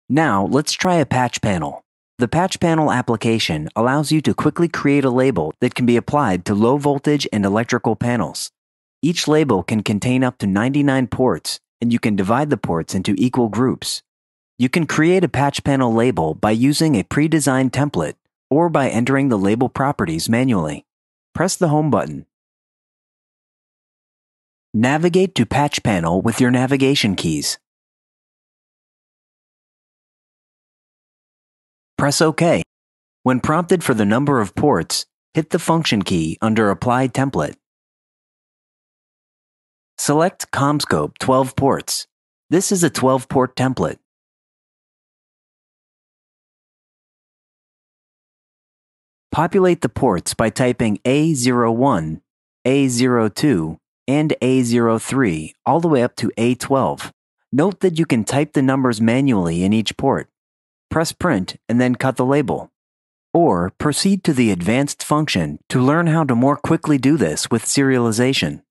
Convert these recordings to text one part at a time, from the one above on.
Now, let's try a patch panel. The patch panel application allows you to quickly create a label that can be applied to low voltage and electrical panels. Each label can contain up to 99 ports, and you can divide the ports into equal groups. You can create a patch panel label by using a pre-designed template or by entering the label properties manually. Press the Home button. Navigate to Patch Panel with your navigation keys. Press OK. When prompted for the number of ports, hit the function key under Apply Template. Select CommScope 12 ports. This is a 12-port template. Populate the ports by typing A01, A02, and A03 all the way up to A12. Note that you can type the numbers manually in each port. Press Print and then cut the label. Or proceed to the Advanced function to learn how to more quickly do this with serialization.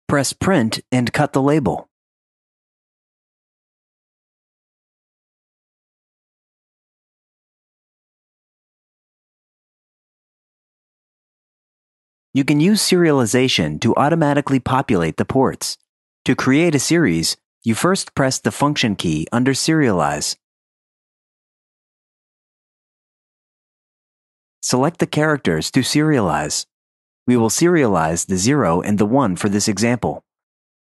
Press Print and cut the label. You can use serialization to automatically populate the ports. To create a series, you first press the function key under Serialize. Select the characters to serialize. We will serialize the 0 and the 1 for this example.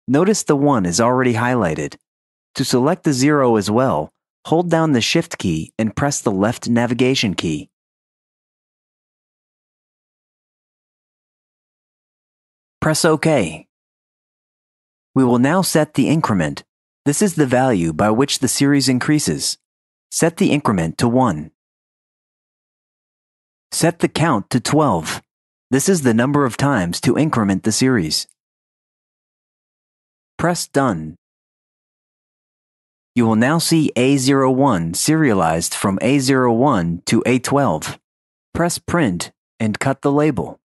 Notice the 1 is already highlighted. To select the 0 as well, hold down the Shift key and press the left navigation key. Press OK. We will now set the increment. This is the value by which the series increases. Set the increment to 1. Set the count to 12. This is the number of times to increment the series. Press Done. You will now see A01 serialized from A01 to A12. Press Print and cut the label.